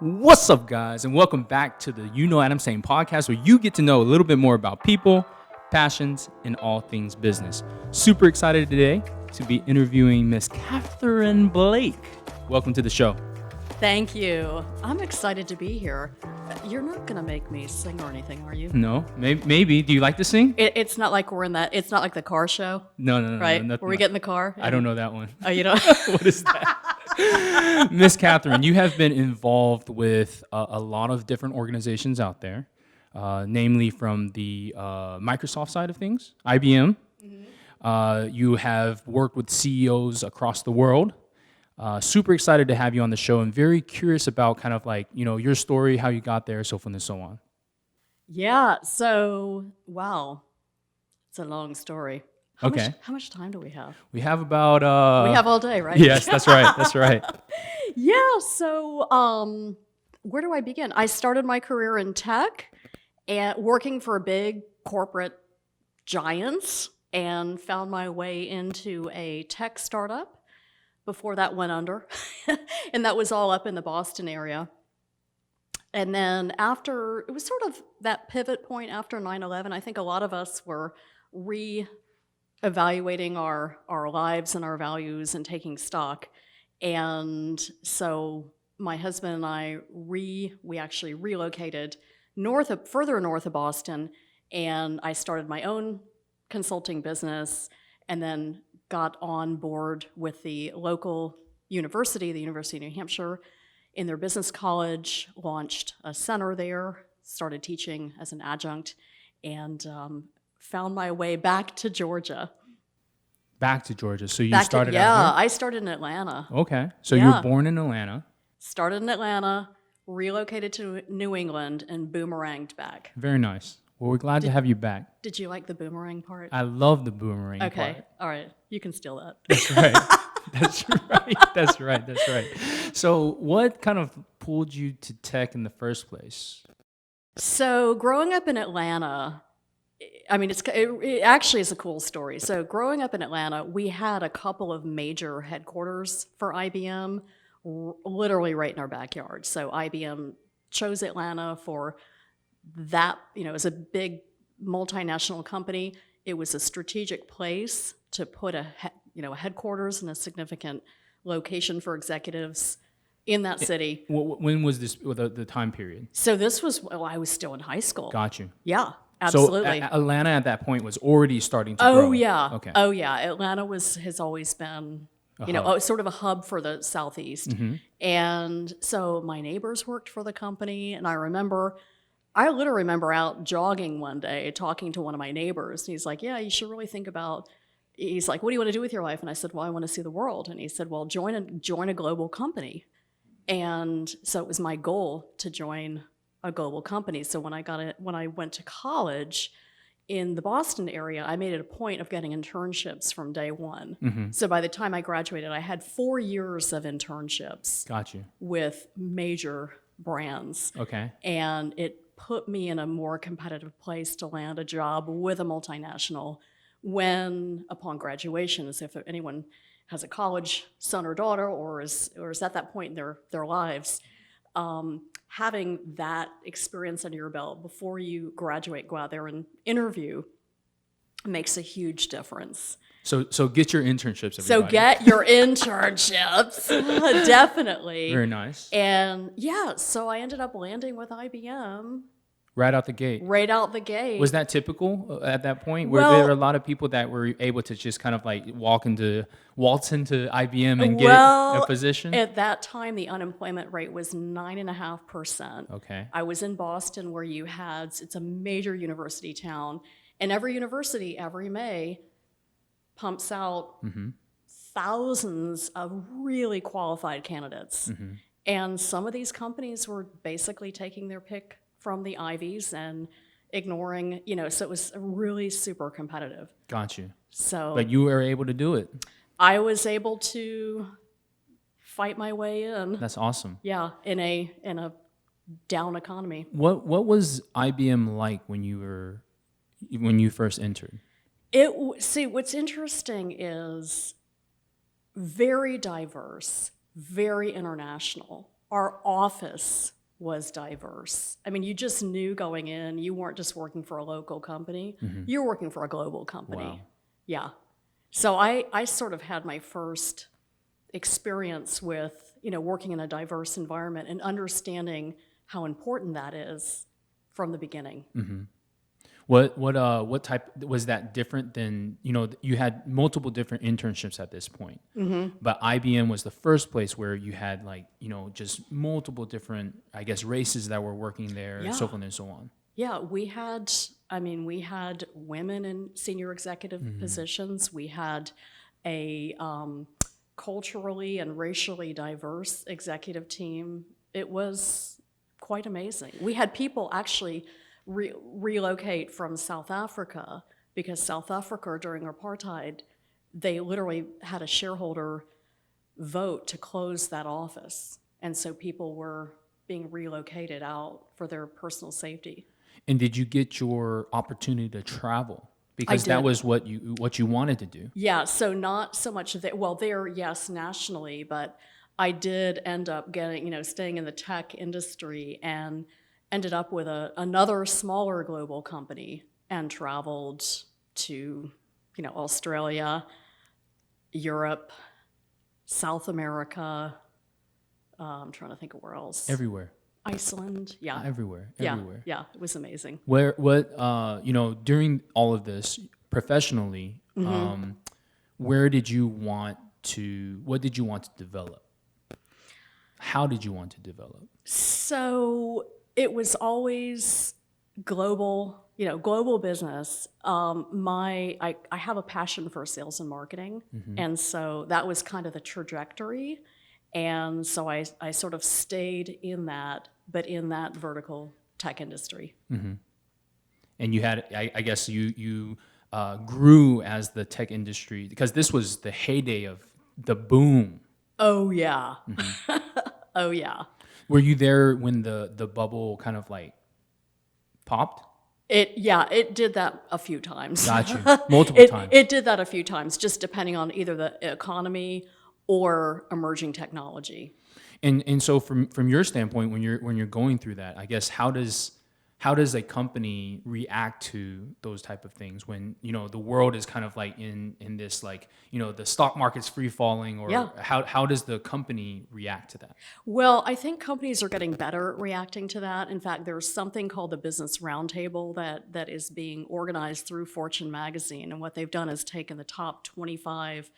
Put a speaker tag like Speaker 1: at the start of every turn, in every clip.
Speaker 1: What's up, guys, and welcome back to the UKnowAdamTsang podcast, where you get to know a little bit more about people, passions, and all things business. Super excited today to be interviewing Miss Catherine Blake. Welcome to the show.
Speaker 2: Thank you. I'm excited to be here. You're not going to make me sing or anything, are you?
Speaker 1: No, maybe. Do you like to sing?
Speaker 2: It's not like we're in that. It's not like the car show.
Speaker 1: No.
Speaker 2: Right?
Speaker 1: No,
Speaker 2: Where we get in the car.
Speaker 1: I don't know that one.
Speaker 2: Oh, you don't?
Speaker 1: What is that? Miss Catherine, you have been involved with a lot of different organizations out there, namely from the Microsoft side of things, IBM. Mm-hmm. You have worked with CEOs across the world. Super excited to have you on the show and very curious about kind of like, your story, how you got there, so forth and so on.
Speaker 2: Yeah. So, wow. It's a long story. How much time do we have?
Speaker 1: We have about...
Speaker 2: we have all day, right?
Speaker 1: Yes, that's right. That's right.
Speaker 2: Yeah. So where do I begin? I started my career in tech and working for big corporate giants and found my way into a tech startup before that went under. And that was all up in the Boston area. And then after, it was sort of that pivot point after 9/11, I think a lot of us were evaluating our lives and our values and taking stock. And so my husband and I, we actually relocated further north of Boston, and I started my own consulting business and then got on board with the local university, the University of New Hampshire, in their business college, launched a center there, started teaching as an adjunct, and found my way back to Georgia.
Speaker 1: Back to Georgia. So you started out
Speaker 2: Yeah,
Speaker 1: here?
Speaker 2: I started in Atlanta.
Speaker 1: Okay. So you were born in Atlanta.
Speaker 2: Started in Atlanta, relocated to New England, and boomeranged back.
Speaker 1: Very nice. Well, we're glad to have you back.
Speaker 2: Did you like the boomerang part?
Speaker 1: I love the boomerang part.
Speaker 2: Okay. All right. You can steal that.
Speaker 1: That's right. That's right. So what kind of pulled you to tech in the first place?
Speaker 2: So growing up in Atlanta, I mean, it actually is a cool story. So growing up in Atlanta, we had a couple of major headquarters for IBM, literally right in our backyard. So IBM chose Atlanta for that, it was a big multinational company. It was a strategic place to put a headquarters in a significant location for executives in that city.
Speaker 1: When was this, the time period?
Speaker 2: So this was, I was still in high school.
Speaker 1: Got you.
Speaker 2: Yeah, absolutely.
Speaker 1: So Atlanta at that point was already starting to grow.
Speaker 2: Oh, yeah.
Speaker 1: Okay.
Speaker 2: Oh, yeah. Atlanta has always been, sort of a hub for the Southeast. Mm-hmm. And so my neighbors worked for the company, and I literally remember out jogging one day, talking to one of my neighbors, and he's like, yeah, you should really think about, he's like, what do you want to do with your life? And I said, well, I want to see the world. And he said, well, join a global company. And so it was my goal to join a global company. So when I went to college in the Boston area, I made it a point of getting internships from day one. Mm-hmm. So by the time I graduated, I had 4 years of internships.
Speaker 1: Got you.
Speaker 2: With major brands.
Speaker 1: Okay.
Speaker 2: And it put me in a more competitive place to land a job with a multinational when, upon graduation, as if anyone has a college son or daughter or is at that point in their lives, having that experience under your belt before you graduate, go out there and interview, makes a huge difference.
Speaker 1: So get your internships, everybody.
Speaker 2: So get your internships, definitely.
Speaker 1: Very nice.
Speaker 2: And yeah, so I ended up landing with IBM.
Speaker 1: Right out the gate.
Speaker 2: Was
Speaker 1: that typical at that point? Were there a lot of people that were able to just kind of like waltz into IBM and get a position?
Speaker 2: At that time, the unemployment rate was 9.5%.
Speaker 1: Okay.
Speaker 2: I was in Boston, where it's a major university town, and every university every May pumps out thousands of really qualified candidates. Mm-hmm. And some of these companies were basically taking their pick from the Ivies and ignoring, so it was really super competitive.
Speaker 1: Got you.
Speaker 2: So,
Speaker 1: but you were able to do it.
Speaker 2: I was able to fight my way in.
Speaker 1: That's awesome.
Speaker 2: Yeah, in a down economy.
Speaker 1: What was IBM like when you first entered?
Speaker 2: What's interesting is very diverse, very international. our office was diverse. I mean, you just knew going in, you weren't just working for a local company, you're working for a global company.
Speaker 1: Wow.
Speaker 2: Yeah. So I sort of had my first experience with, working in a diverse environment and understanding how important that is from the beginning.
Speaker 1: What type was that different than, you had multiple different internships at this point, but IBM was the first place where you had like, just multiple different, I guess, races that were working there and so forth and so on.
Speaker 2: Yeah, we had women in senior executive positions. We had a culturally and racially diverse executive team. It was quite amazing. We had people actually relocate from South Africa because South Africa during apartheid, they literally had a shareholder vote to close that office. And so people were being relocated out for their personal safety.
Speaker 1: And did you get your opportunity to travel? Because that was what you wanted to do.
Speaker 2: Yeah, so not so much there, yes, nationally, but I did end up getting, staying in the tech industry and ended up with another smaller global company and traveled to, Australia, Europe, South America. I'm trying to think of where else.
Speaker 1: Everywhere.
Speaker 2: Iceland, yeah.
Speaker 1: Everywhere.
Speaker 2: Yeah, it was amazing.
Speaker 1: During all of this professionally, what did you want to develop? How did you want to develop?
Speaker 2: So it was always global, global business. I have a passion for sales and marketing, and so that was kind of the trajectory. And so I sort of stayed in that, but in that vertical tech industry.
Speaker 1: And you had, I guess you grew as the tech industry, because this was the heyday of the boom.
Speaker 2: Oh, yeah. Oh, yeah.
Speaker 1: Were you there when the bubble kind of like popped?
Speaker 2: It did that a few times.
Speaker 1: Got you. Multiple times.
Speaker 2: It did that a few times, just depending on either the economy or emerging technology.
Speaker 1: And so from your standpoint, when you're going through that, I guess how does a company react to those type of things when the world is kind of like in this, like, the stock market's free falling, or how does the company react to that?
Speaker 2: Well, I think companies are getting better at reacting to that. In fact, there's something called the Business Roundtable that is being organized through Fortune magazine, and what they've done is taken the top 25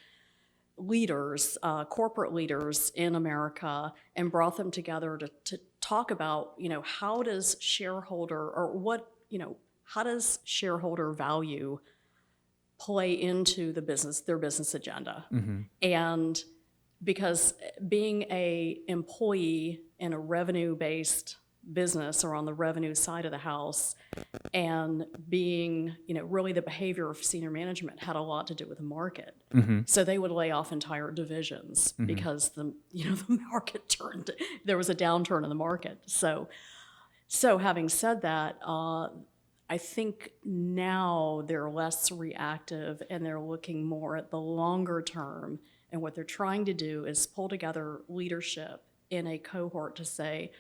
Speaker 2: leaders, corporate leaders in America, and brought them together to talk about, how does shareholder value play into their business agenda? And because being a employee in a revenue-based business or on the revenue side of the house, and being, really the behavior of senior management had a lot to do with the market. So they would lay off entire divisions because the market turned, there was a downturn in the market. So having said that, I think now they're less reactive and they're looking more at the longer term. And what they're trying to do is pull together leadership in a cohort to say,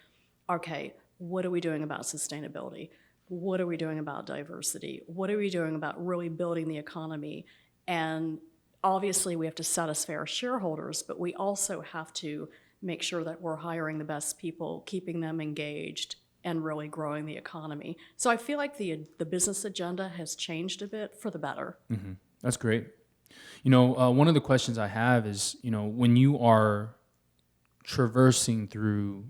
Speaker 2: okay, what are we doing about sustainability? What are we doing about diversity? What are we doing about really building the economy? And obviously we have to satisfy our shareholders, but we also have to make sure that we're hiring the best people, keeping them engaged, and really growing the economy. So I feel like the business agenda has changed a bit for the better.
Speaker 1: That's great. One of the questions I have is, when you are traversing through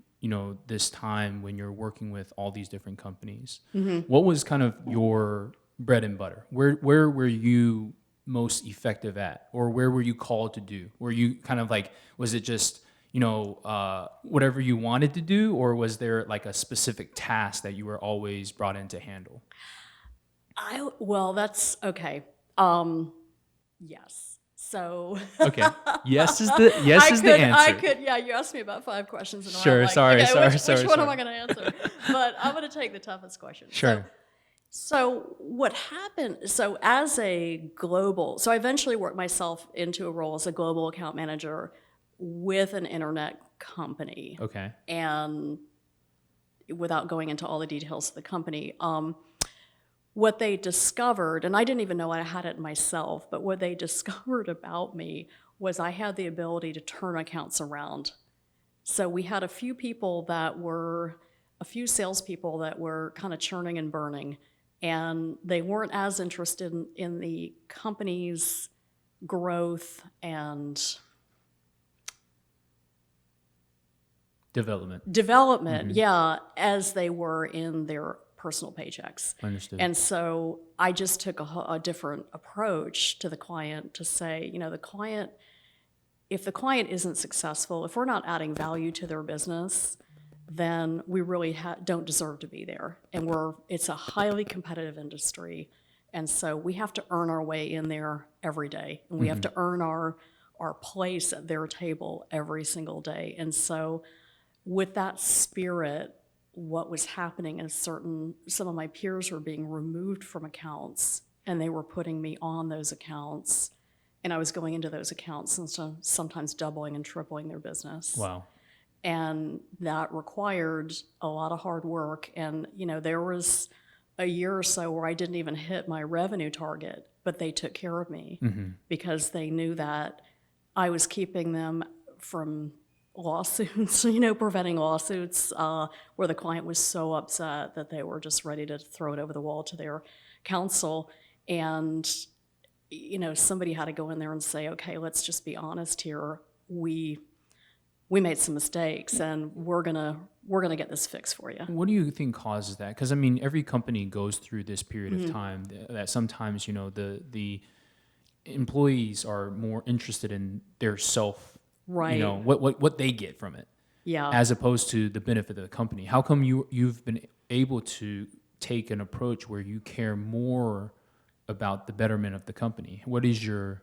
Speaker 1: this time when you're working with all these different companies, what was kind of your bread and butter? Where were you most effective at, or where were you called to do? Were you kind of like, was it just whatever you wanted to do, or was there like a specific task that you were always brought in to handle?
Speaker 2: Well, that's okay. Yes. So
Speaker 1: okay, yes is the answer.
Speaker 2: You asked me about 5 questions in a row.
Speaker 1: Sure,
Speaker 2: sorry.
Speaker 1: Which
Speaker 2: one am I going to answer? But I'm going to take the toughest question.
Speaker 1: Sure.
Speaker 2: So what happened? So I eventually worked myself into a role as a global account manager with an internet company.
Speaker 1: Okay.
Speaker 2: And without going into all the details of the company, what they discovered, and I didn't even know I had it myself, but what they discovered about me was I had the ability to turn accounts around. So we had a few salespeople that were kind of churning and burning, and they weren't as interested in the company's growth and
Speaker 1: Development.
Speaker 2: yeah, as they were in their personal paychecks.
Speaker 1: Understood.
Speaker 2: And so I just took a different approach to the client to say, if the client isn't successful, if we're not adding value to their business, then we really don't deserve to be there. And it's a highly competitive industry. And so we have to earn our way in there every day. And we have to earn our place at their table every single day. And so with that spirit, what was happening is some of my peers were being removed from accounts, and they were putting me on those accounts, and I was going into those accounts and sometimes doubling and tripling their business.
Speaker 1: Wow.
Speaker 2: And that required a lot of hard work. And, there was a year or so where I didn't even hit my revenue target, but they took care of me because they knew that I was keeping them from lawsuits, preventing lawsuits where the client was so upset that they were just ready to throw it over the wall to their counsel. And, somebody had to go in there and say, okay, let's just be honest here. We made some mistakes, and we're gonna get this fixed for you.
Speaker 1: What do you think causes that? Because every company goes through this period of time that sometimes the employees are more interested in their self.
Speaker 2: Right.
Speaker 1: What they get from it.
Speaker 2: Yeah.
Speaker 1: As opposed to the benefit of the company. How come you've been able to take an approach where you care more about the betterment of the company? What is your,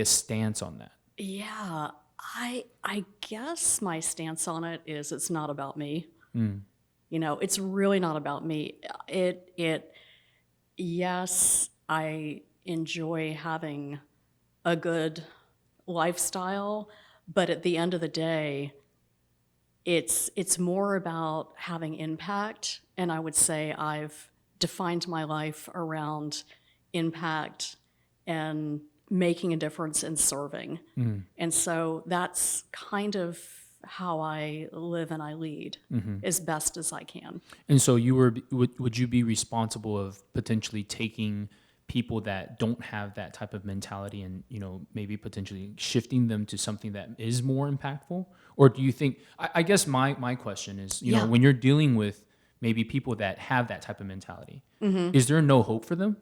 Speaker 1: stance on that?
Speaker 2: Yeah, I guess my stance on it is it's not about me. It's really not about me. Yes, I enjoy having a good lifestyle, but at the end of the day, it's more about having impact. And I would say I've defined my life around impact and making a difference and serving. And so that's kind of how I live and I lead as best as I can.
Speaker 1: And so would you be responsible of potentially taking people that don't have that type of mentality and, maybe potentially shifting them to something that is more impactful? Or do you think, I guess my question is, when you're dealing with maybe people that have that type of mentality, is there no hope for them?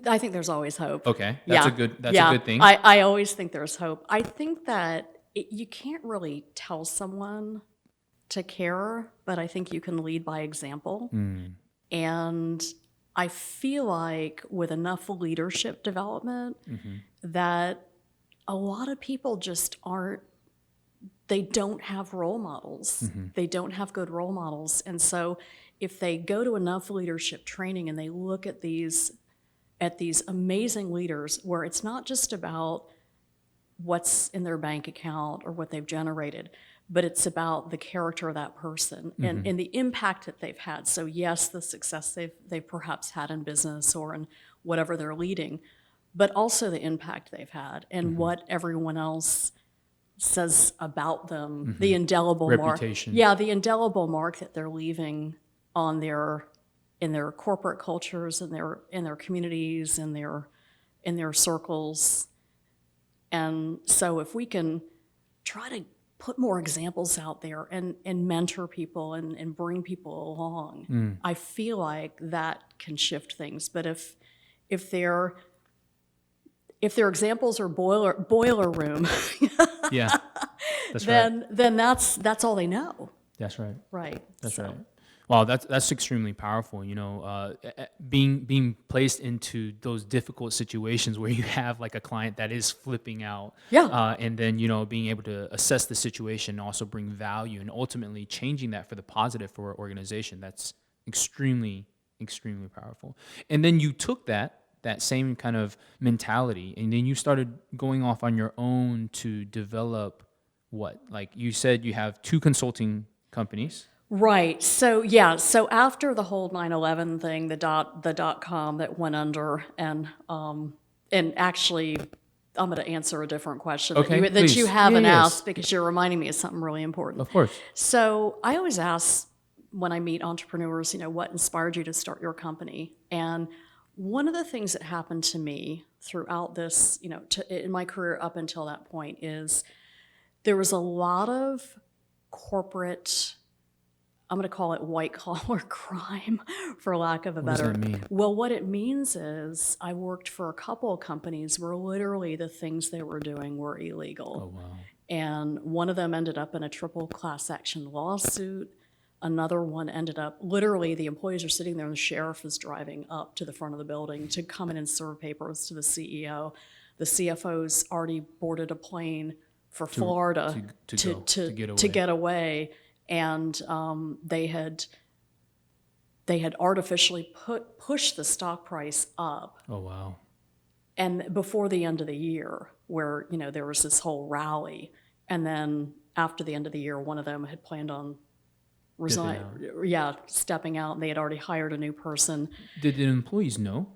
Speaker 2: I think there's always hope.
Speaker 1: Okay. That's a good thing.
Speaker 2: I always think there's hope. I think that you can't really tell someone to care, but I think you can lead by example. And I feel like with enough leadership development that a lot of people just they don't have role models. They don't have good role models. And so if they go to enough leadership training and they look at these amazing leaders where it's not just about what's in their bank account or what they've generated, but it's about the character of that person and the impact that they've had. So yes, the success they've perhaps had in business or in whatever they're leading, but also the impact they've had and what everyone else says about them, the indelible
Speaker 1: reputation.
Speaker 2: The indelible mark that they're leaving on in their corporate cultures, in their communities, in their circles. And so if we can try to put more examples out there and mentor people and bring people along, I feel like that can shift things. But if their examples are boiler room,
Speaker 1: yeah, that's right.
Speaker 2: Then that's all they know.
Speaker 1: That's right.
Speaker 2: Right.
Speaker 1: That's right. Wow, that's extremely powerful. Being placed into those difficult situations where you have like a client that is flipping out, and then being able to assess the situation and also bring value and ultimately changing that for the positive for our organization. That's extremely, extremely powerful. And then you took that same kind of mentality, and then you started going off on your own to develop what? Like you said, you have 2 consulting companies.
Speaker 2: Right. So yeah. So after the whole 9/11 thing, the dot-com that went under, and actually, I'm going to answer a different question that
Speaker 1: Okay,
Speaker 2: you
Speaker 1: please.
Speaker 2: haven't
Speaker 1: Yes.
Speaker 2: asked, because you're reminding me of something really important.
Speaker 1: Of course.
Speaker 2: So I always ask when I meet entrepreneurs, what inspired you to start your company? And one of the things that happened to me throughout this, in my career up until that point, is there was a lot of corporate, I'm going to call it white collar crime, for lack of a better.
Speaker 1: What does that mean?
Speaker 2: Well, what it means is I worked for a couple of companies where literally the things they were doing were illegal.
Speaker 1: Oh, wow.
Speaker 2: And one of them ended up in a triple class action lawsuit. Another one ended up, literally the employees are sitting there and the sheriff is driving up to the front of the building to come in and serve papers to the CEO. The CFO's already boarded a plane for Florida to get away. And they had artificially pushed the stock price up.
Speaker 1: Oh, wow.
Speaker 2: And before the end of the year, where there was this whole rally, and then after the end of the year, one of them had planned on stepping out, and they had already hired a new person.
Speaker 1: Did the employees know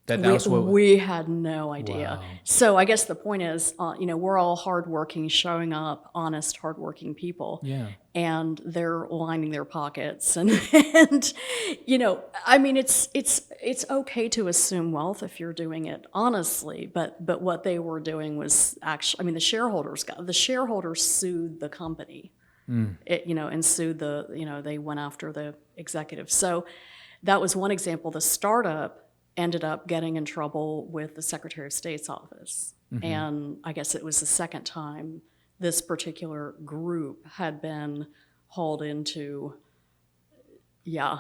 Speaker 1: that
Speaker 2: we had no idea.
Speaker 1: Wow.
Speaker 2: So I guess the point is, we're all hardworking, showing up, honest, hardworking people.
Speaker 1: Yeah.
Speaker 2: And they're lining their pockets, and I mean, it's okay to assume wealth if you're doing it honestly, but what they were doing was actually, I mean, the shareholders sued the company, and sued they went after the executives. So that was one example. The startup ended up getting in trouble with the Secretary of State's office, and I guess it was the second time this particular group had been hauled into,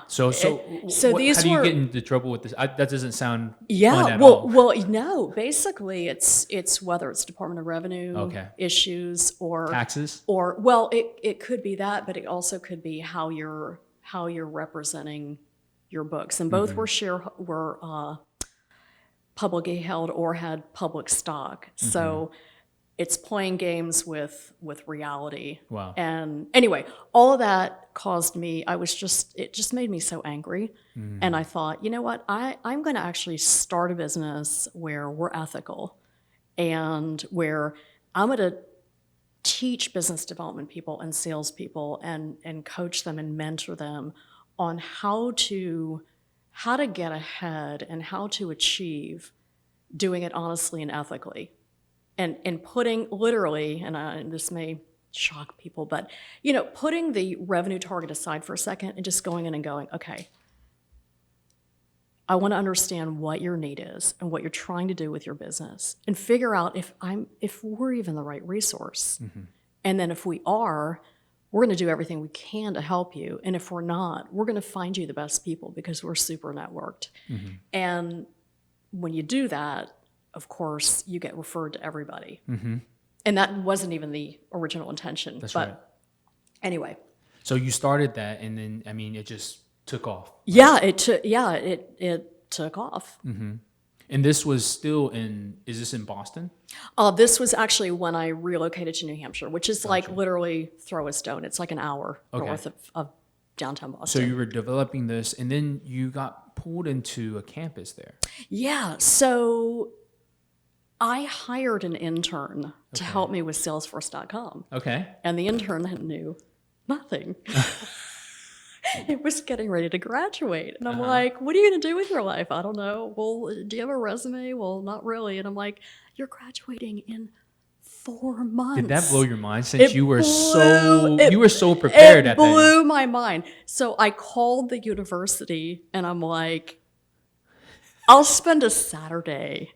Speaker 1: So
Speaker 2: these
Speaker 1: how do you
Speaker 2: were,
Speaker 1: get into trouble with this? That doesn't sound
Speaker 2: yeah,
Speaker 1: fun at all.
Speaker 2: well, no, basically it's whether it's Department of Revenue issues or
Speaker 1: taxes,
Speaker 2: or, well, it could be that, but it also could be how you're representing your books, and both were publicly held or had public stock. So it's playing games with reality.
Speaker 1: Wow.
Speaker 2: And anyway, all of that caused me, it just made me so angry. And I thought, you know what, I'm going to actually start a business where we're ethical, and where I'm going to teach business development people and salespeople and coach them and mentor them on how to get ahead and how to achieve doing it honestly and ethically. And putting, literally, and this may shock people, but putting the revenue target aside for a second and just going in and going, okay, I want to understand what your need is and what you're trying to do with your business, and figure out if we're even the right resource. And then if we are, we're going to do everything we can to help you. And if we're not, we're going to find you the best people, because we're super networked. And when you do that, of course, you get referred to everybody. And that wasn't even the original intention.
Speaker 1: That's
Speaker 2: but
Speaker 1: right.
Speaker 2: Anyway.
Speaker 1: So you started that, and then, I mean, it just took off.
Speaker 2: Yeah, it took off.
Speaker 1: And this was still is this in Boston?
Speaker 2: This was actually when I relocated to New Hampshire, which is like literally throw a stone. It's like an hour north of downtown Boston.
Speaker 1: So you were developing this, and then you got pulled into a campus there.
Speaker 2: Yeah, so I hired an intern to help me with Salesforce.com.
Speaker 1: Okay.
Speaker 2: And the intern knew nothing. It was getting ready to graduate. And I'm like, what are you going to do with your life? I don't know. Well, do you have a resume? Well, not really. And I'm like, you're graduating in 4 months.
Speaker 1: Did that blow your mind, since you were so prepared at that?
Speaker 2: It blew my mind. So I called the university and I'm like, I'll spend a Saturday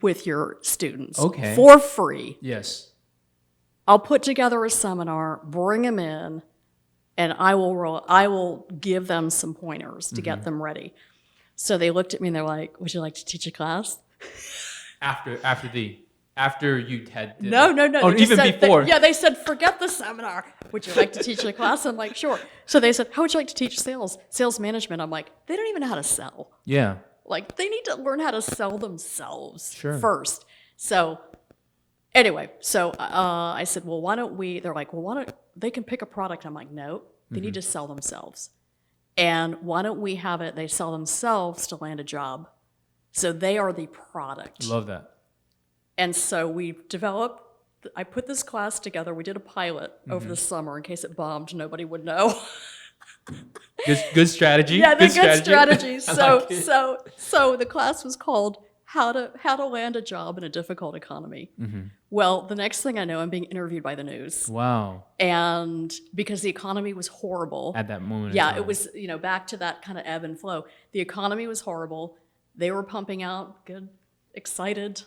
Speaker 2: with your students for free.
Speaker 1: Yes.
Speaker 2: I'll put together a seminar, bring them in, and I will give them some pointers to get them ready. So they looked at me and they're like, "Would you like to teach a class?"
Speaker 1: After you had
Speaker 2: No.
Speaker 1: Oh, even before.
Speaker 2: They said, "Forget the seminar. Would you like to teach a class?" I'm like, "Sure." So they said, "How would you like to teach sales management?" I'm like, "They don't even know how to sell.
Speaker 1: Yeah.
Speaker 2: Like, they need to learn how to sell themselves
Speaker 1: Sure.
Speaker 2: first." So Anyway, so I said, well, why don't we, they're like, well, why don't, they can pick a product. I'm like, no, they need to sell themselves. And why don't we have it, they sell themselves to land a job. So they are the product.
Speaker 1: Love that.
Speaker 2: And so we developed, I put this class together. We did a pilot over the summer in case it bombed, nobody would know.
Speaker 1: Good strategy.
Speaker 2: Yeah, the good strategy.
Speaker 1: Like it.
Speaker 2: So the class was called How to Land a Job in a Difficult Economy. Well, the next thing I know, I'm being interviewed by the news.
Speaker 1: Wow.
Speaker 2: And because the economy was horrible.
Speaker 1: At that moment.
Speaker 2: Yeah,
Speaker 1: in time.
Speaker 2: it was, back to that kind of ebb and flow. The economy was horrible. They were pumping out good, excited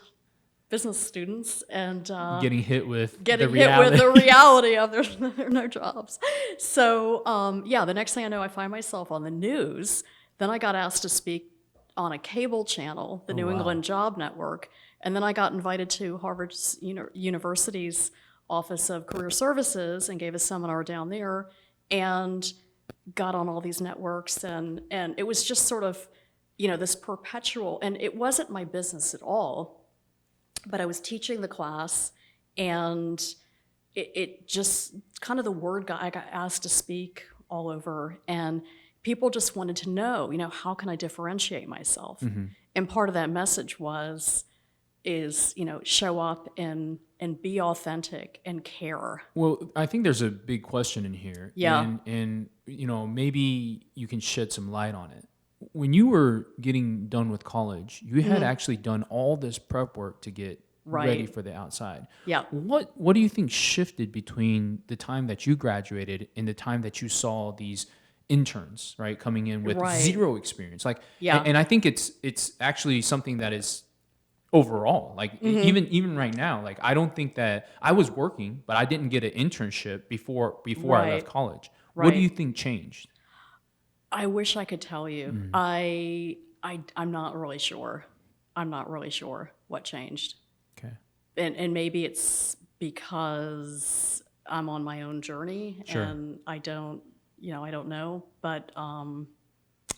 Speaker 2: business students and
Speaker 1: getting hit with
Speaker 2: the reality of there are no jobs. So the next thing I know, I find myself on the news. Then I got asked to speak on a cable channel, the New England Job Network, and then I got invited to Harvard University's Office of Career Services and gave a seminar down there, and got on all these networks, and it was just sort of this perpetual, and it wasn't my business at all. But I was teaching the class, and it just kind of the word I got asked to speak all over, and people just wanted to know, how can I differentiate myself? And part of that message is show up and be authentic and care.
Speaker 1: Well, I think there's a big question in here.
Speaker 2: Yeah.
Speaker 1: And maybe you can shed some light on it. When you were getting done with college, you had actually done all this prep work to get ready for the outside.
Speaker 2: Yeah.
Speaker 1: What do you think shifted between the time that you graduated and the time that you saw these interns, right, coming in with zero experience? Like, and I think it's actually something that is overall, like even right now, like I don't think that I was working, but I didn't get an internship before I left college. What do you think changed?
Speaker 2: I wish I could tell you. I'm not really sure. I'm not really sure what changed.
Speaker 1: Okay.
Speaker 2: And maybe it's because I'm on my own journey and I don't know, but I'm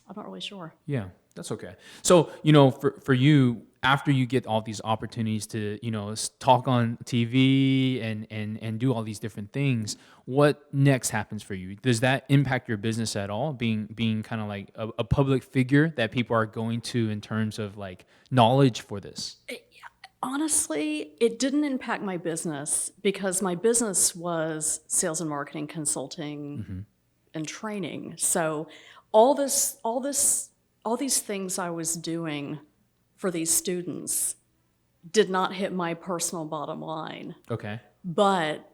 Speaker 2: not really sure.
Speaker 1: Yeah, that's okay. So, for you, after you get all these opportunities to, talk on TV and do all these different things, what next happens for you? Does that impact your business at all? Being kind of like a public figure that people are going to in terms of like knowledge for this?
Speaker 2: Honestly, it didn't impact my business because my business was sales and marketing consulting and training. So all these things I was doing for these students did not hit my personal bottom line.
Speaker 1: Okay.
Speaker 2: But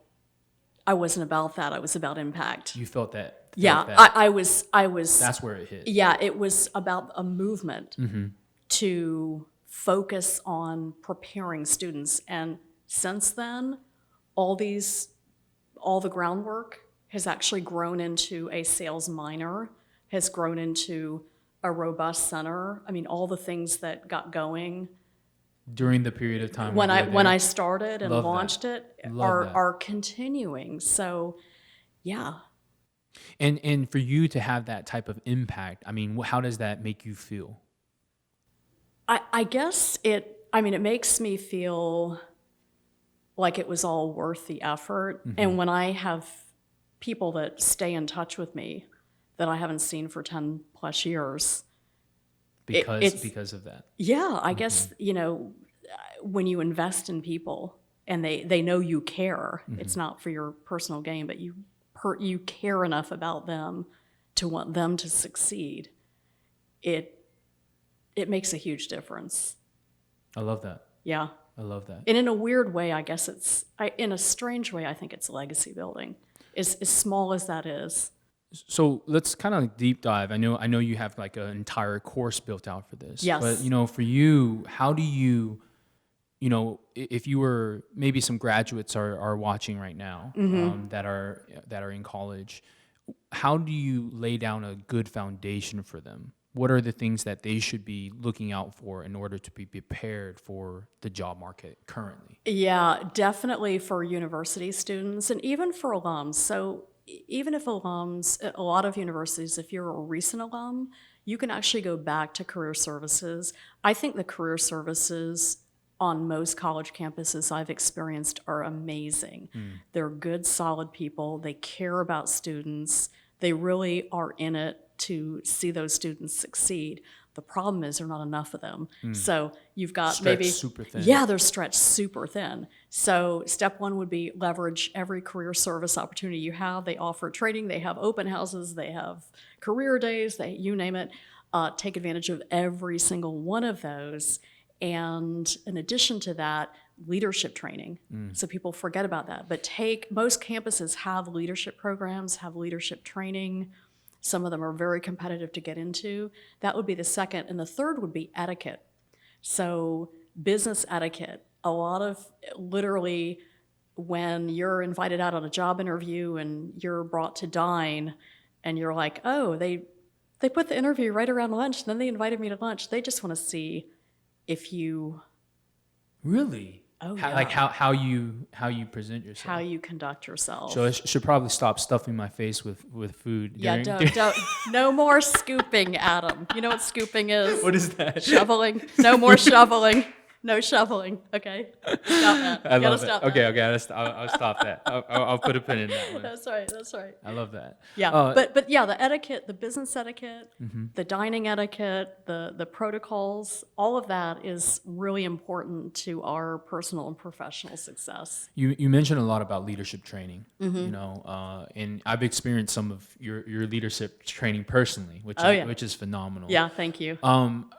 Speaker 2: I wasn't about that. I was about impact.
Speaker 1: You felt that.
Speaker 2: I was.
Speaker 1: That's where it hit.
Speaker 2: Yeah, it was about a movement to focus on preparing students. And since then, all the groundwork has actually grown into a sales minor, has grown into a robust center. I mean, all the things that got going
Speaker 1: during the period of time
Speaker 2: when I started and launched it are continuing. So, yeah.
Speaker 1: And for you to have that type of impact, I mean, how does that make you feel?
Speaker 2: I guess it makes me feel like it was all worth the effort. And when I have people that stay in touch with me that I haven't seen for 10 plus years.
Speaker 1: Because of that.
Speaker 2: Yeah, I guess, when you invest in people and they know you care, it's not for your personal gain, but you care enough about them to want them to succeed. It makes a huge difference.
Speaker 1: I love that.
Speaker 2: Yeah.
Speaker 1: I love that.
Speaker 2: And in a weird way, I guess in a strange way, I think it's legacy building. As small as that is.
Speaker 1: So let's kind of deep dive. I know you have like an entire course built out for this.
Speaker 2: Yes.
Speaker 1: But for you, how do you, if you were, maybe some graduates are watching right now that are in college, how do you lay down a good foundation for them? What are the things that they should be looking out for in order to be prepared for the job market currently?
Speaker 2: Yeah, definitely for university students and even for alums. So even if alums, a lot of universities, if you're a recent alum, you can actually go back to career services. I think the career services on most college campuses I've experienced are amazing. They're good, solid people. They care about students. They really are in it to see those students succeed. The problem is there are not enough of them. So you've got
Speaker 1: Stretched
Speaker 2: maybe
Speaker 1: super thin.
Speaker 2: Yeah, they're stretched super thin. So step one would be leverage every career service opportunity you have. They offer training, they have open houses, they have career days, you name it. Take advantage of every single one of those. And in addition to that, leadership training. So people forget about that. But most campuses have leadership programs, have leadership training. Some of them are very competitive to get into. That would be the second. And the third would be etiquette. So business etiquette. A lot of literally when you're invited out on a job interview and you're brought to dine and you're like, oh, they put the interview right around lunch and then they invited me to lunch. They just want to see if you
Speaker 1: Really?
Speaker 2: Oh,
Speaker 1: how,
Speaker 2: yeah.
Speaker 1: Like how you present yourself.
Speaker 2: how you conduct yourself.
Speaker 1: So I should probably stop stuffing my face with food.
Speaker 2: Yeah,
Speaker 1: during-
Speaker 2: don't. No more scooping, Adam. You know what scooping is?
Speaker 1: What is that?
Speaker 2: Shoveling. No more shoveling. No shoveling. Okay. Stop that.
Speaker 1: I
Speaker 2: Gotta
Speaker 1: love
Speaker 2: stop
Speaker 1: it. Okay,
Speaker 2: that.
Speaker 1: I'll stop that. I'll put a pin in that one.
Speaker 2: That's right. That's right.
Speaker 1: I love that.
Speaker 2: Yeah, but yeah, the etiquette, the business etiquette, the dining etiquette, the protocols, all of that is really important to our personal and professional success.
Speaker 1: You mentioned a lot about leadership training, you know, and I've experienced some of your leadership training personally, which which is phenomenal.
Speaker 2: Yeah, thank you.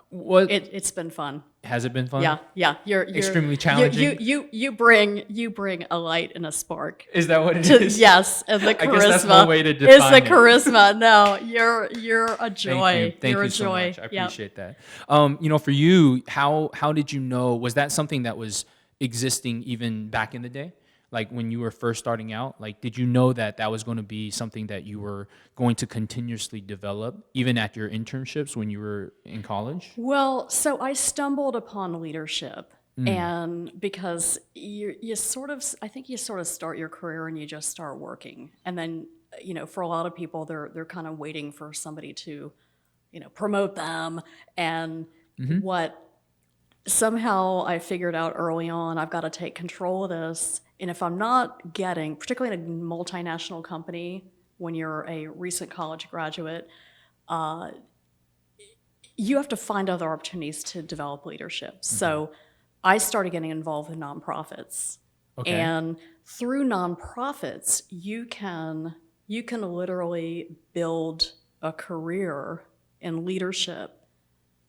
Speaker 1: What
Speaker 2: It's been fun.
Speaker 1: has it been fun?
Speaker 2: Yeah. You're
Speaker 1: Extremely challenging?
Speaker 2: You bring a light and a spark.
Speaker 1: Is that what it is?
Speaker 2: Yes, and the charisma.
Speaker 1: I guess that's one way to
Speaker 2: Is
Speaker 1: define
Speaker 2: the
Speaker 1: it.
Speaker 2: charisma? No, you're a joy.
Speaker 1: Thank
Speaker 2: you're
Speaker 1: you
Speaker 2: a
Speaker 1: so
Speaker 2: joy.
Speaker 1: much. I
Speaker 2: Yep.
Speaker 1: appreciate that. You know, for you, how did you know? Was that something that was existing even back in the day? Like when you were first starting out, like did you know that was going to be something that you were going to continuously develop, even at your internships when you were in college?
Speaker 2: Well, so I stumbled upon leadership, and because you sort of, I think you sort of start your career and you just start working, and then you know, for a lot of people, they're kind of waiting for somebody to, you know, promote them, and what somehow I figured out early on, I've got to take control of this. And if I'm not getting, particularly in a multinational company, when you're a recent college graduate, you have to find other opportunities to develop leadership. So I started getting involved in nonprofits.
Speaker 1: Okay.
Speaker 2: And through nonprofits, you can literally build a career in leadership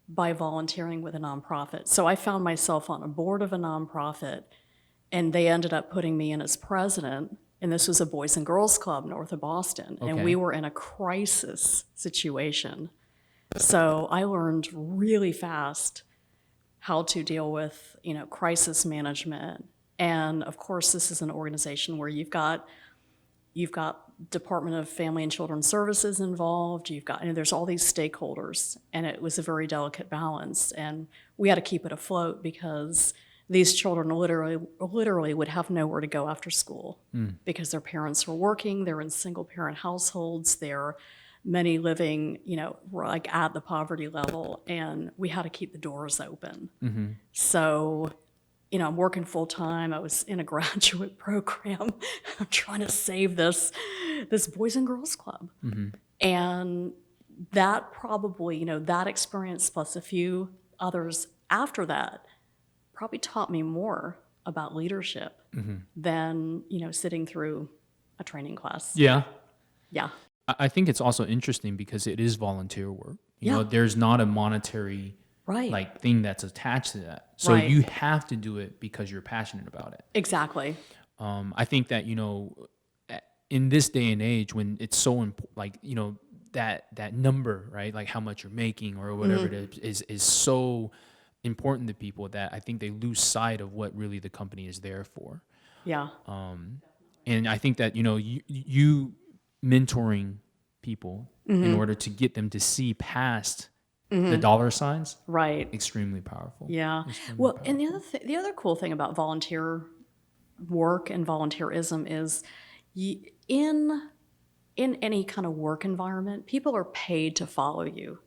Speaker 2: by volunteering with a nonprofit. So I found myself on a board of a nonprofit, and they ended up putting me in as president. And this was a Boys and Girls Club north of Boston.
Speaker 1: Okay.
Speaker 2: And we were in a crisis situation. So I learned really fast how to deal with, you know, crisis management. And of course, this is an organization where you've got Department of Family and Children Services involved. There's all these stakeholders, and it was a very delicate balance. And we had to keep it afloat because these children literally would have nowhere to go after school because their parents were working. They're in single-parent households. They're many living, you know, like at the poverty level, and we had to keep the doors open. So, you know, I'm working full time. I was in a graduate program. I'm trying to save this Boys and Girls Club. And that probably, you know, that experience plus a few others after that probably taught me more about leadership than, you know, sitting through a training class.
Speaker 1: Yeah.
Speaker 2: Yeah.
Speaker 1: I think it's also interesting because it is volunteer work. You know,
Speaker 2: Yeah.
Speaker 1: there's not a monetary
Speaker 2: Right.
Speaker 1: like thing that's attached to that. So
Speaker 2: Right.
Speaker 1: you have to do it because you're passionate about it.
Speaker 2: Exactly.
Speaker 1: I think that, you know, in this day and age when it's so like, you know, that number, right? Like how much you're making or whatever it is so important to people that I think they lose sight of what really the company is there for.
Speaker 2: Yeah.
Speaker 1: And I think that, you know, you mentoring people in order to get them to see past the dollar signs,
Speaker 2: Right.
Speaker 1: extremely powerful.
Speaker 2: Yeah. Well, and the other cool thing about volunteer work and volunteerism is in any kind of work environment, people are paid to follow you.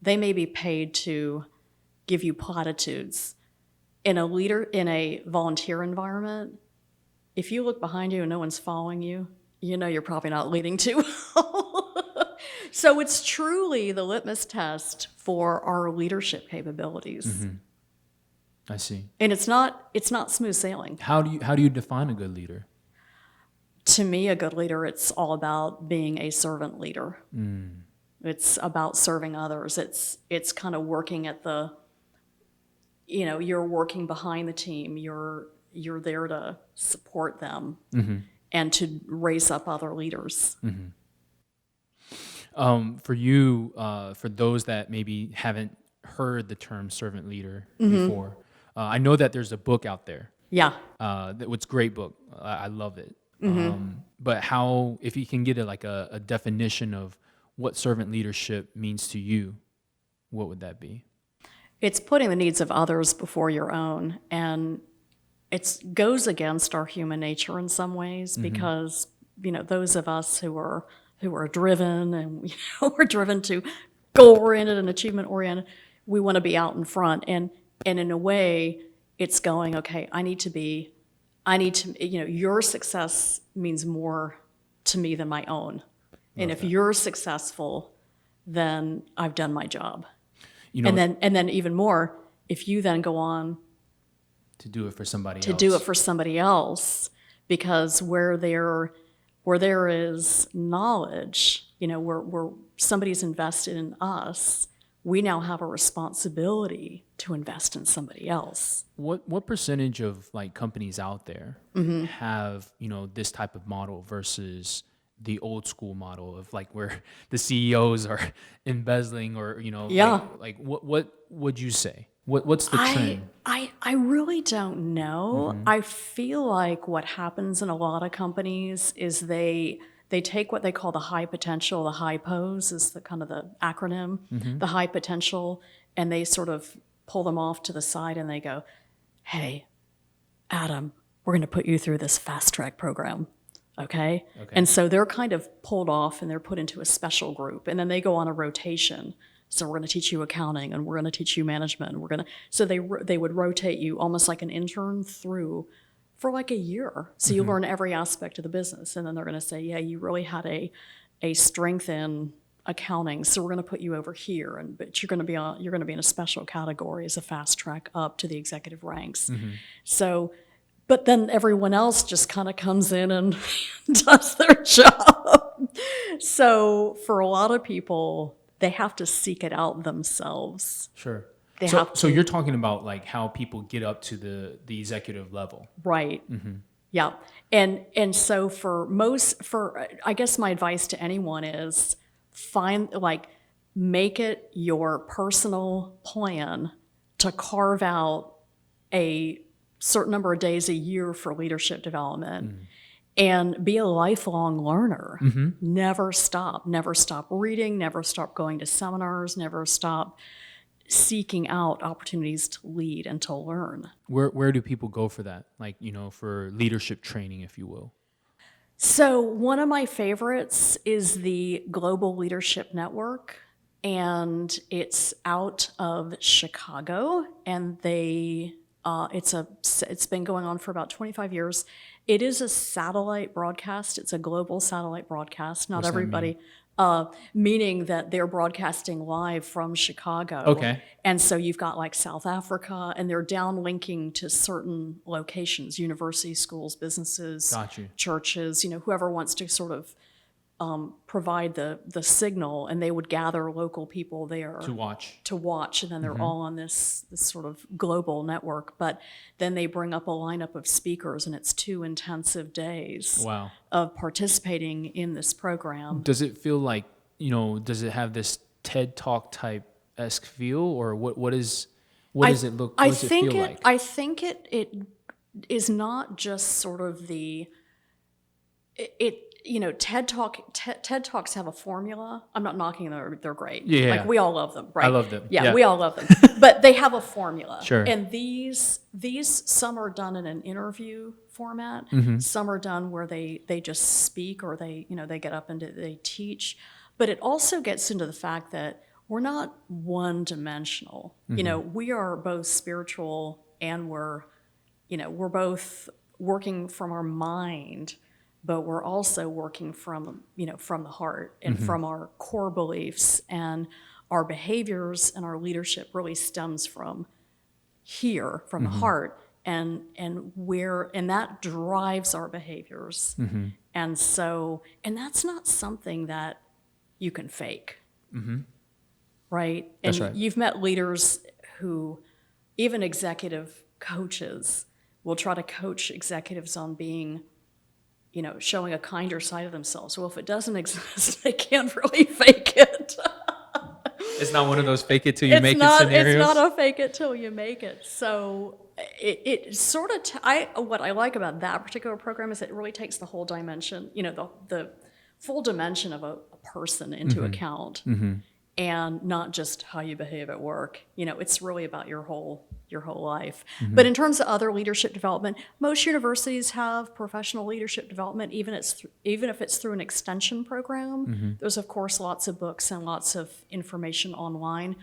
Speaker 2: They may be paid to give you platitudes, in a volunteer environment, if you look behind you and no one's following you, you know you're probably not leading too well. So it's truly the litmus test for our leadership capabilities.
Speaker 1: I see.
Speaker 2: And it's not smooth sailing.
Speaker 1: How do you define a good leader?
Speaker 2: To me, a good leader, it's all about being a servant leader. It's about serving others. It's kind of working at the, you're working behind the team. You're there to support them and to raise up other leaders.
Speaker 1: For you, for those that maybe haven't heard the term servant leader before, I know that there's a book out there.
Speaker 2: Yeah.
Speaker 1: It's a great book. I love it. But how, if you can get a definition of what servant leadership means to you, what would that be?
Speaker 2: It's putting the needs of others before your own, and it goes against our human nature in some ways because those of us who are driven and we're driven to goal oriented and achievement oriented, we want to be out in front, and in a way, it's going, okay, I need to your success means more to me than my own. And if you're successful, then I've done my job. And then even more, if you then go on
Speaker 1: to do it for somebody
Speaker 2: else, because where there is knowledge, where somebody's invested in us, we now have a responsibility to invest in somebody else.
Speaker 1: What percentage of companies out there have this type of model versus the old school model of where the CEOs are embezzling or what would you say? What's the trend?
Speaker 2: I really don't know. I feel like what happens in a lot of companies is they take what they call the high potential, the high pose is the kind of the acronym, the high potential, and they sort of pull them off to the side and they go, hey, Adam, we're going to put you through this fast track program. Okay? And so they're kind of pulled off and they're put into a special group, and then they go on a rotation. So we're going to teach you accounting, and we're going to teach you management. And so they would rotate you almost like an intern through for a year. So you learn every aspect of the business, and then they're going to say, yeah, you really had a strength in accounting, so we're going to put you over here, but you're going to be in a special category as a fast track up to the executive ranks. So. But then everyone else just kind of comes in and does their job. So for a lot of people, they have to seek it out themselves.
Speaker 1: Sure. So you're talking about how people get up to the executive level.
Speaker 2: Right. Yeah. And so I guess my advice to anyone is make it your personal plan to carve out a certain number of days a year for leadership development and be a lifelong learner. Never stop reading, never stop going to seminars, never stop seeking out opportunities to lead and to learn.
Speaker 1: Where do people go for that? For leadership training, if you will?
Speaker 2: So one of my favorites is the Global Leadership Network, and it's out of Chicago, and it's been going on for about 25 years. It is a satellite broadcast. It's a global satellite broadcast. Not everybody, meaning that they're broadcasting live from Chicago.
Speaker 1: Okay.
Speaker 2: And so you've got South Africa, and they're downlinking to certain locations, universities, schools, businesses, churches, whoever wants to sort of provide the signal, and they would gather local people there
Speaker 1: to watch,
Speaker 2: and then they're all on this sort of global network. But then they bring up a lineup of speakers, and it's 2 intensive days of participating in this program.
Speaker 1: Does it feel does it have this TED Talk type-esque feel, or what does it look? What does it feel like?
Speaker 2: I think it is not just sort of TED Talks have a formula. I'm not knocking them; they're great.
Speaker 1: Yeah,
Speaker 2: we all love them, right?
Speaker 1: I love them.
Speaker 2: Yeah, we all love them. But they have a formula.
Speaker 1: Sure.
Speaker 2: And these some are done in an interview format. Some are done where they just speak, or they get up and they teach. But it also gets into the fact that we're not one-dimensional. We are both spiritual and we're both working from our mind, but we're also working from the heart and from our core beliefs, and our behaviors and our leadership really stems from here, from the heart, and that drives our behaviors. And that's not something that you can fake. Right?
Speaker 1: That's
Speaker 2: and
Speaker 1: right.
Speaker 2: You've met leaders who, even executive coaches, will try to coach executives on being, showing a kinder side of themselves. Well, if it doesn't exist, they can't really fake it.
Speaker 1: It's not one of those fake it till you make it scenarios.
Speaker 2: It's not a fake it till you make it. So it sort of, what I like about that particular program is it really takes the whole dimension, the full dimension of a person into account. And not just how you behave at work. It's really about your whole life. But in terms of other leadership development, most universities have professional leadership development, even if it's through an extension program. There's, of course, lots of books and lots of information online.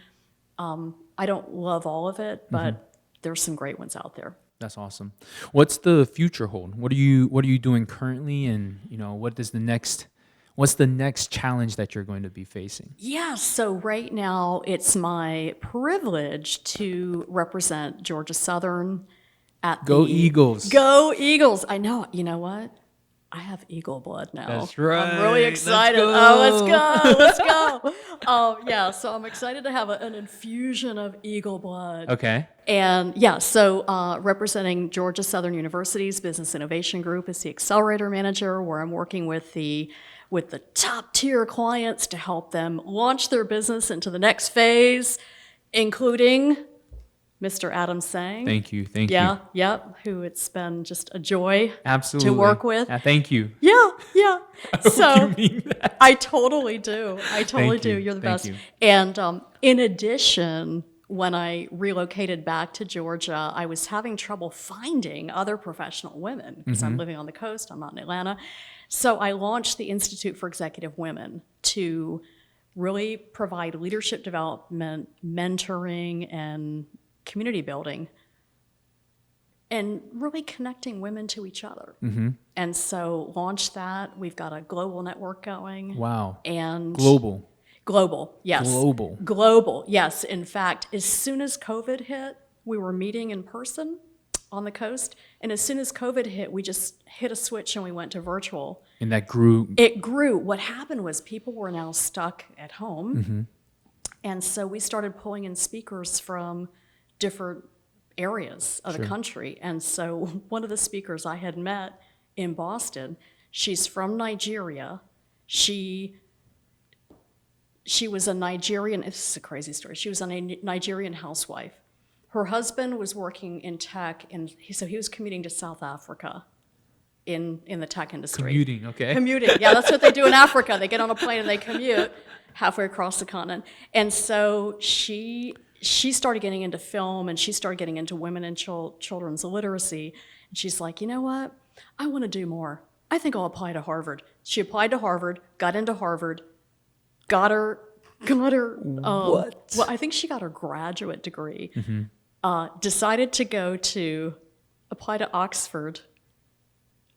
Speaker 2: I don't love all of it, but there's some great ones out there.
Speaker 1: That's awesome. What's the future hold? What are you doing currently, and what's the next challenge that you're going to be facing?
Speaker 2: Yeah, so right now it's my privilege to represent Georgia Southern at
Speaker 1: Go Eagles.
Speaker 2: Go Eagles. I know. You know what? I have Eagle blood now.
Speaker 1: That's right.
Speaker 2: I'm really excited. Let's go. Let's go. Yeah, so I'm excited to have an infusion of Eagle blood.
Speaker 1: Okay.
Speaker 2: And yeah, so representing Georgia Southern University's Business Innovation Group is the Accelerator Manager, where I'm working with the top tier clients to help them launch their business into the next phase, including Mr. UKnowAdamTsang.
Speaker 1: Thank you.
Speaker 2: Yep, who it's been just a joy
Speaker 1: Absolutely.
Speaker 2: to work with.
Speaker 1: Thank you.
Speaker 2: Yeah. So
Speaker 1: you mean that.
Speaker 2: I totally do.
Speaker 1: Thank you.
Speaker 2: You're the
Speaker 1: Thank
Speaker 2: best.
Speaker 1: you.
Speaker 2: And in addition, when I relocated back to Georgia, I was having trouble finding other professional women because I'm living on the coast. I'm not in Atlanta. So I launched the Institute for Executive Women to really provide leadership development, mentoring, and community building, and really connecting women to each other. And so launched that. We've got a global network going.
Speaker 1: Wow.
Speaker 2: And
Speaker 1: Global,
Speaker 2: yes. Global, yes. In fact, as soon as COVID hit, we were meeting in person on the coast. And as soon as COVID hit, we just hit a switch and we went to virtual.
Speaker 1: And that grew.
Speaker 2: It grew. What happened was people were now stuck at home. And so we started pulling in speakers from different areas of the country. And so one of the speakers I had met in Boston, she's from Nigeria. She was a Nigerian, this is a crazy story. She was a Nigerian housewife. Her husband was working in tech, and so he was commuting to South Africa in the tech industry.
Speaker 1: Commuting, okay.
Speaker 2: Commuting, yeah, that's what they do in Africa. They get on a plane and they commute halfway across the continent. And so she started getting into film, and she started getting into women and children's literacy. And she's like, you know what? I want to do more. I think I'll apply to Harvard. She applied to Harvard, got into Harvard, got her.
Speaker 1: What?
Speaker 2: Well, I think she got her graduate degree. Decided to apply to Oxford.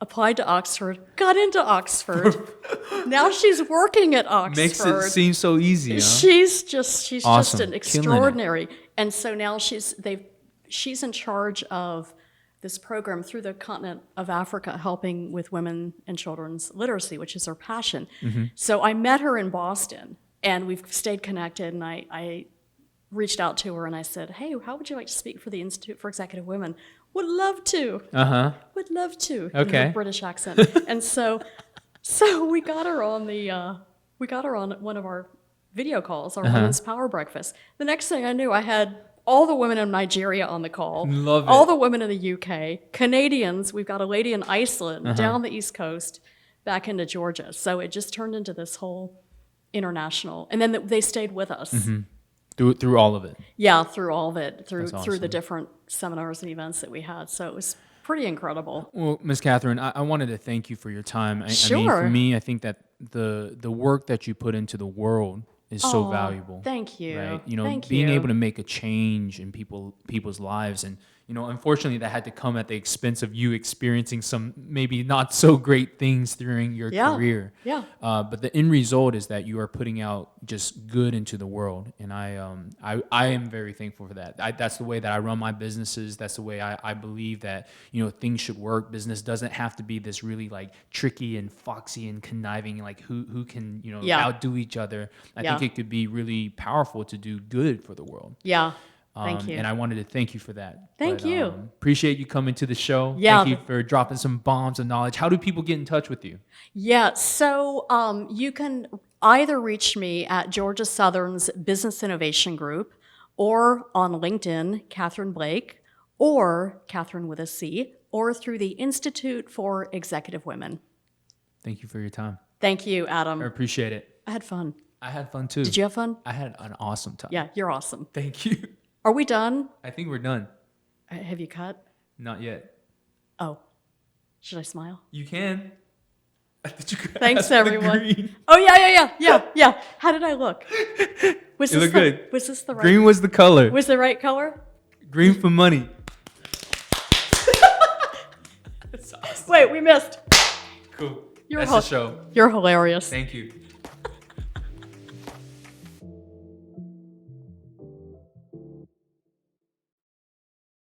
Speaker 2: Applied to Oxford, got into Oxford. Now she's working at Oxford.
Speaker 1: Makes it seem so easy, huh?
Speaker 2: She's just
Speaker 1: Awesome.
Speaker 2: an extraordinary. And so now she's in charge of this program through the continent of Africa, helping with women and children's literacy, which is her passion. So I met her in Boston, and we've stayed connected, and I reached out to her and I said, hey, how would you like to speak for the Institute for Executive Women? Would love to. Would love to.
Speaker 1: Okay.
Speaker 2: In her British accent. And so we got her on one of our video calls, our Women's Power Breakfast. The next thing I knew, I had all the women in Nigeria on the call.
Speaker 1: Love it.
Speaker 2: All the women in the UK, Canadians. We've got a lady in Iceland, down the East Coast, back into Georgia. So it just turned into this whole international. And then they stayed with us.
Speaker 1: Through all of it.
Speaker 2: Yeah, through all of it, through
Speaker 1: awesome.
Speaker 2: the different seminars and events that we had. So it was pretty incredible.
Speaker 1: Well, Ms. Catherine, I wanted to thank you for your time.
Speaker 2: Sure.
Speaker 1: I mean, for me, I think that the work that you put into the world is so valuable.
Speaker 2: Thank you.
Speaker 1: Right?
Speaker 2: Thank
Speaker 1: being
Speaker 2: you.
Speaker 1: able to make a change in people's lives, and unfortunately that had to come at the expense of you experiencing some maybe not so great things during your career.
Speaker 2: Yeah.
Speaker 1: But the end result is that you are putting out just good into the world. And I am very thankful for that. That's the way that I run my businesses. That's the way I believe that, things should work. Business doesn't have to be this really like tricky and foxy and conniving, like who can, outdo each other. I think it could be really powerful to do good for the world.
Speaker 2: Yeah. Thank you.
Speaker 1: And I wanted to thank you for that.
Speaker 2: Thank you.
Speaker 1: Appreciate you coming to the show.
Speaker 2: Yeah.
Speaker 1: Thank you for dropping some bombs of knowledge. How do people get in touch with you?
Speaker 2: Yeah, so you can either reach me at Georgia Southern's Business Innovation Group or on LinkedIn, Catherine Blake, or Catherine with a C, or through the Institute for Executive Women.
Speaker 1: Thank you for your time.
Speaker 2: Thank you, Adam.
Speaker 1: I appreciate it.
Speaker 2: I had fun.
Speaker 1: I had fun too.
Speaker 2: Did you have fun?
Speaker 1: I had an awesome time.
Speaker 2: Yeah, you're awesome.
Speaker 1: Thank you.
Speaker 2: Are we done?
Speaker 1: I think we're done.
Speaker 2: Have you cut?
Speaker 1: Not yet.
Speaker 2: Oh, should I smile?
Speaker 1: You can.
Speaker 2: Thanks, everyone. Oh, yeah. How did I look? Was
Speaker 1: You look good.
Speaker 2: Was this the right?
Speaker 1: Green was the color.
Speaker 2: Was the right color?
Speaker 1: Green for money.
Speaker 2: That's awesome. Wait, we missed.
Speaker 1: Cool.
Speaker 2: That's
Speaker 1: the show.
Speaker 2: You're hilarious.
Speaker 1: Thank you.